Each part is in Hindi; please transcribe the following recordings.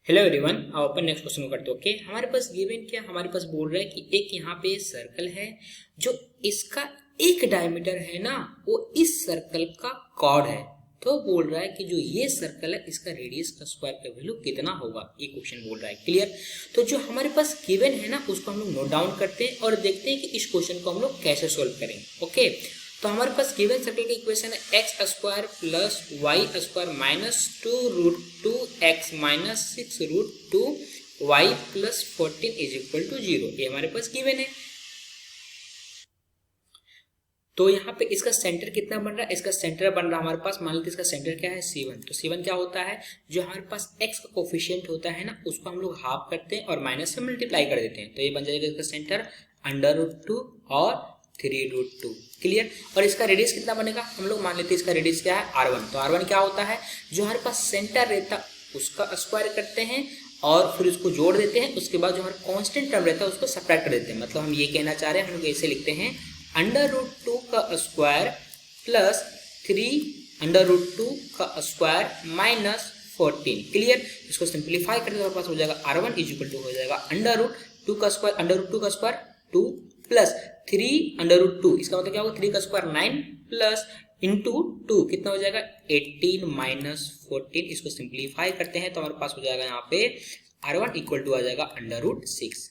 हेलो एवरीवन, अपन नेक्स्ट क्वेश्चन को करते हैं। ओके, हमारे पास गिवन क्या, हमारे पास बोल रहा है कि एक यहाँ पे सर्कल है जो इसका एक डायमीटर है ना, वो इस सर्कल का कॉर्ड है। तो बोल रहा है कि जो ये सर्कल है इसका रेडियस का स्क्वायर का वैल्यू कितना होगा, ये क्वेश्चन बोल रहा है। क्लियर? तो जो हमारे पास गिवन है ना उसको हम लोग नोट डाउन करते हैं और देखते हैं कि इस क्वेश्चन को हम लोग कैसे सोल्व करेंगे। ओके, तो हमारे पास गिवन सर्कल का इक्वेशन है x square plus y square minus 2√2x minus 6√2y plus 14 is equal to 0। ये हमारे पास गिवन है। तो यहाँ पे इसका सेंटर कितना बन रहा है, इसका सेंटर बन रहा है हमारे पास, मान लीजिए इसका सेंटर क्या है C1। तो C1 क्या होता है, जो हमारे पास x का कोफिशिएंट होता है ना उसको हम लोग हाफ करते हैं और माइनस से मल्टीप्लाई कर देते हैं। तो ये बन जाएगा इसका सेंटर √2 और 3√2। क्लियर? और इसका रेडियस कितना बनेगा, हम लोग मान लेते हैं इसका रेडियस क्या है R1। तो R1 क्या होता है, जो हमारे पास सेंटर रहता है उसका स्क्वायर करते हैं और फिर उसको जोड़ देते हैं। उसके बाद जो हमारा कांस्टेंट टर्म रहता है उसको सब्ट्रैक्ट कर देते हैं। मतलब हम ये कहना चाह रहे हैं, हम लोग ऐसे लिखते हैं √2 का स्क्वायर प्लस 3√2 का स्क्वायर माइनस 14। क्लियर? इसको सिंप्लीफाई करते हमारे पास हो जाएगा R1 इज इक्वल टू हो जाएगा √2 का स्क्वायर 2 प्लस 3√2, इसका मतलब क्या होगा 3 का स्क्वायर 9 प्लस इंटू 2 कितना हो जाएगा 18 माइनस 14। इसको सिंप्लीफाई करते हैं तो हमारे पास हो जाएगा यहाँ पे R1 इक्वल टू आ जाएगा √6।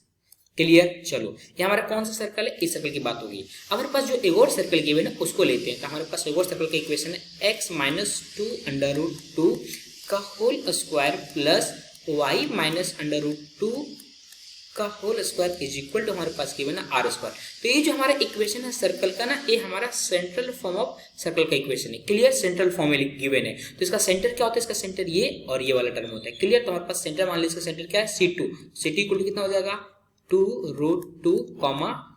क्लियर? चलो, ये हमारा कौन सा सर्कल है, इस सर्कल की बात होगी। हमारे पास जो एक और सर्कल गिवन है उसको लेते हैं। तो हमारे पास एक और सर्कल का इक्वेशन है x माइनस 2√2 का whole square plus y minus √2 का whole square is equal to हमारे पास गिवन है r स्क्वायर। तो ये जो हमारा इक्वेशन है सर्कल का ना, ये हमारा सेंट्रल फॉर्म ऑफ सर्कल का इक्वेशन है। क्लियर? सेंट्रल फॉर्म में गिवन है। तो इसका सेंटर क्या होता है, इसका सेंटर ये और ये वाला टर्म होता है। क्लियर? तो हमारे पास सेंटर मान लीजिए इसका सेंटर क्या है C2। C2 इक्वल टू कितना हो जाएगा 2√2,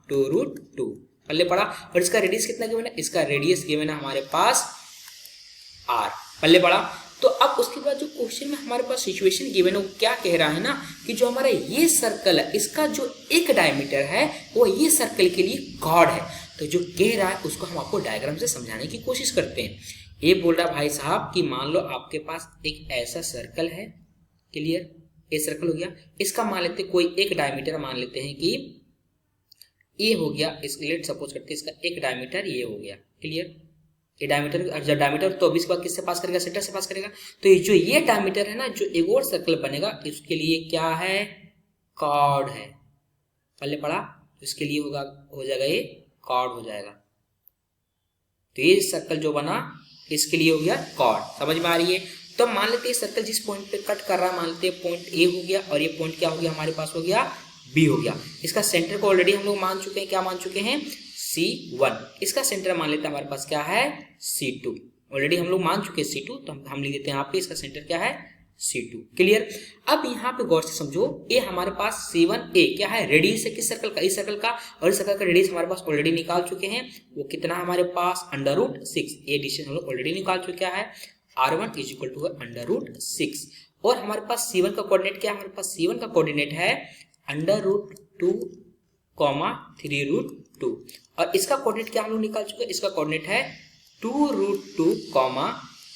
2√2। पल्ले पड़ा। और इसका रेडियस कितना गिवन है, इसका रेडियस गिवन है हमारे पास r। पल्ले पड़ा। तो अब उसके बाद जो क्वेश्चन में हमारे पास सिचुएशन गिवन है वो क्या कह रहा है ना, कि जो हमारा ये सर्कल है इसका जो एक डायमीटर है वो ये सर्कल के लिए कॉर्ड है। तो जो कह रहा है उसको हम आपको डायग्राम से समझाने की कोशिश करते हैं। ये बोल रहा भाई साहब कि मान लो आपके पास एक ऐसा सर्कल है। क्लियर? ये सर्कल हो गया, इसका मान लेते कोई एक डायमीटर मान लेते हैं कि ये हो गया। इस लेट सपोज करते हैं इसका एक डायमीटर ये हो गया। क्लियर? ये डायमीटर, जब डायमीटर तो 20 के बाद किससे पास करेगा, सेंटर से पास करेगा। तो ये जो ये डायमीटर है ना, जो एक और सर्कल बनेगा इसके लिए क्या है, कॉर्ड है। पहले पढ़ा, इसके लिए होगा हो जाएगा ये कॉर्ड हो जाएगा। तो ये सर्कल जो बना इसके लिए हो गया कॉर्ड। समझ में आ रही है? तो मान लेते हैं सर्कल जिस पॉइंट पे कट कर रहा है, मान लेते हैं पॉइंट ए हो गया और ये पॉइंट क्या हो गया हमारे पास हो गया बी हो गया। इसका सेंटर को ऑलरेडी हम लोग मान चुके हैं, क्या मान चुके हैं C1। इसका सेंटर मान लेते हैं हमारे पास क्या है C2। ऑलरेडी हम लोग मान चुके हैं C2, तो हम लिख देते हैं यहाँ पे इसका सेंटर क्या है C2। क्लियर? अब यहाँ पे गौर से समझो, ये हमारे पास C1A क्या है, रेडियस है किस सर्कल का, इस सर्कल का। और इस सर्कल का रेडियस हमारे पास ऑलरेडी निकाल चुके हैं। वो कितना है हमारे पास √6। ये डिस्टेंस हम लोग ऑलरेडी निकाल चुके हैं। R1 is equal to √6। और हमारे पास C1 का कोऑर्डिनेट क्या है, हमारे पास C1 का कोऑर्डिनेट है √2, 3√2। और इसका कोऑर्डिनेट क्या हम लोग निकाल चुके हैं, इसका कोऑर्डिनेट है 2√2,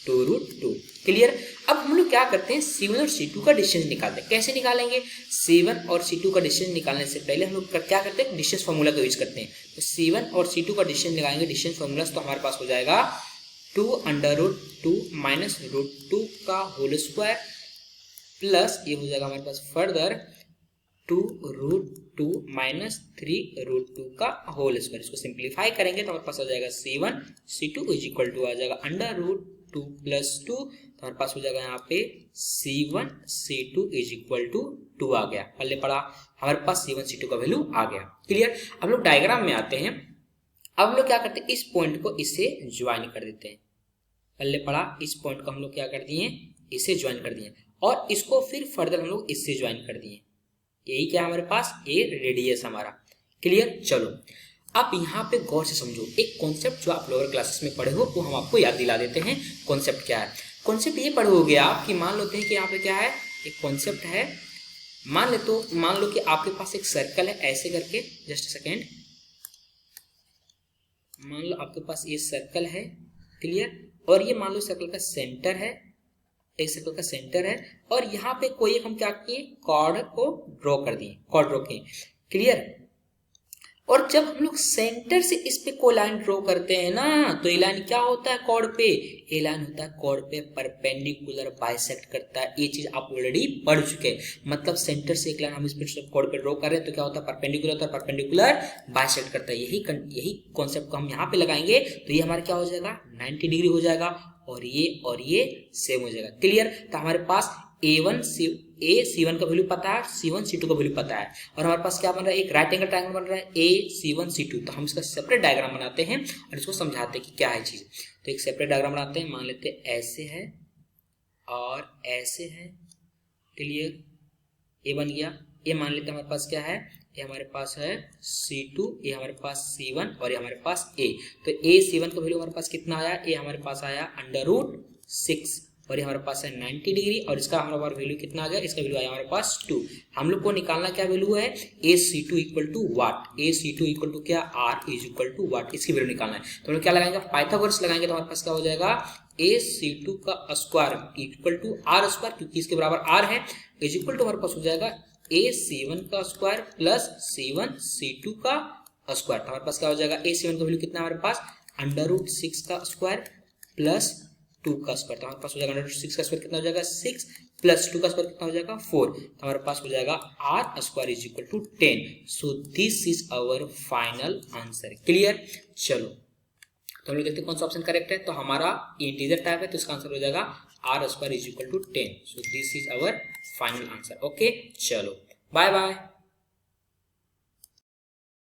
2√2। क्लियर? अब हम लोग क्या करते हैं, C1 और C2 का डिस्टेंस निकालते हैं। कैसे निकालेंगे, C1 और C2 का डिस्टेंस निकालने से पहले हम लोग क्या करते हैं, डिस्टेंस फार्मूला का यूज करते हैं। तो C1 और C2 का डिस्टेंस निकालेंगे, डिस्टेंस फार्मूला, तो हमारे पास हो जाएगा 2√2 माइनस √2 का होल स्क्वायर प्लस ये हो जाएगा हमारे पास फर्दर 2√2 माइनस 3√2 का होल स्क्वायर। इसको सिंप्लीफाई करेंगे तो हमारे पास आ जाएगा C1 C2 is equal to आ जाएगा √2 प्लस 2। तो हमारे पास हो जाएगा यहाँ पे C1 C2 is equal to 2 आ गया। पहले पढ़ा, हमारे पास C1 C2 का वैल्यू आ गया। क्लियर? अब लोग डायग्राम में आते हैं। अब हम लोग क्या करते हैं, इस पॉइंट को इससे ज्वाइन कर देते हैं। पहले पढ़ा, इस पॉइंट को हम लोग क्या कर दिए, इसे ज्वाइन कर दिए और इसको फिर फर्दर हम लोग इससे ज्वाइन कर दिए। यही क्या हमारे पास ये रेडियस हमारा। क्लियर? चलो, आप यहाँ पे गौर से समझो, एक कॉन्सेप्ट जो आप लोअर क्लासेस में पढ़े हो वो हम आपको याद दिला देते हैं। कॉन्सेप्ट क्या है, कॉन्सेप्ट ये पढ़े होगे आप कि मान लेते हैं कि यहाँ पे क्या है, एक कॉन्सेप्ट है। मान लो कि आपके पास एक सर्कल है ऐसे करके, जस्ट सेकेंड, मान लो आपके पास ये सर्कल है। क्लियर? और ये मान लो सर्कल का सेंटर है। एक सर्कल का सेंटर है और यहाँ पे कोई एक हम क्या किए, कॉर्ड को ड्रॉ कर दिए, कॉर्ड ड्रॉ किए, क्लियर। और जब हम लोग सेंटर से इस पे कोई लाइन ड्रॉ करते हैं ना, तो ये लाइन क्या होता है कॉर्ड पे, ये लाइन होता है कॉर्ड पे परपेंडिकुलर बाइसेक्ट करता है। ये चीज आप ऑलरेडी पढ़ चुके हैं, मतलब सेंटर से एक लाइन हम इस पे कॉर्ड पे ड्रॉ कर रहे हैं तो क्या होता है, परपेंडिकुलर होता है, परपेंडिकुलर बाइसेक्ट करता है। यही कॉन्सेप्ट को हम यहाँ पे लगाएंगे तो ये हमारा क्या हो जाएगा, 90 डिग्री हो जाएगा और ये सेम हो जाएगा, क्लियर। तो हमारे पास C1 का वैल्यू पता है, C1 C2 का वैल्यू पता है और हमारे पास क्या बन रहा है, एक राइट एंगल ट्रायंगल बन रहा है AC1 C2। तो हम इसका सेपरेट डायग्राम बनाते हैं और इसको समझाते हैं कि क्या है चीज। तो एक सेपरेट डायग्राम बनाते हैं, मान लेते हैं ऐसे है और ऐसे है, क्लियर। ये बन गया, ये मान लेते हैं हमारे पास क्या है, ये हमारे पास है C2, ये हमारे पास C1 और ये हमारे पास A। तो AC1 का वैल्यू हमारे पास कितना आया, ये हमारे पास आया √6 और ये हमारे पास है 90 डिग्री और इसका हमारा वैल्यू कितना आ गया, इसका वैल्यू आया हमारे पास 2। हम लोग को निकालना क्या वैल्यू है, AC2 equal to what, AC2 equal to क्या, R is equal to what, इसकी वैल्यू निकालना है। तो हम लोग क्या लगाएंगे, पाइथागोरस लगाएंगे तो हमारे पास क्या हो जाएगा, AC2 का square equal to R square, क्योंकि इसके बराबर R है, इज इक्वल टू हमारे पास हो जाएगा AC1 का स्क्वायर प्लस C1 C2 का स्क्वायर। तो हमारे पास क्या हो जाएगा, AC1 का वैल्यू कितना हमारे पास, √6 का स्क्वायर प्लस 2 का स्क्वायर। तो हमारे पास हो जाएगा √6 का स्क्वायर कितना हो जाएगा, 6 प्लस 2 का स्क्वायर कितना हो जाएगा, 4। तो हमारे पास हो जाएगा R square is equal to 10। So this is our final answer, clear. चलो तो हम लोग देखते हैं कौन सा ऑप्शन करेक्ट है। तो हमारा इंटीजर टाइप है तो इसका आंसर हो जाएगा R square is equal to 10। So this is our final answer. Okay, चलो बाय बाय।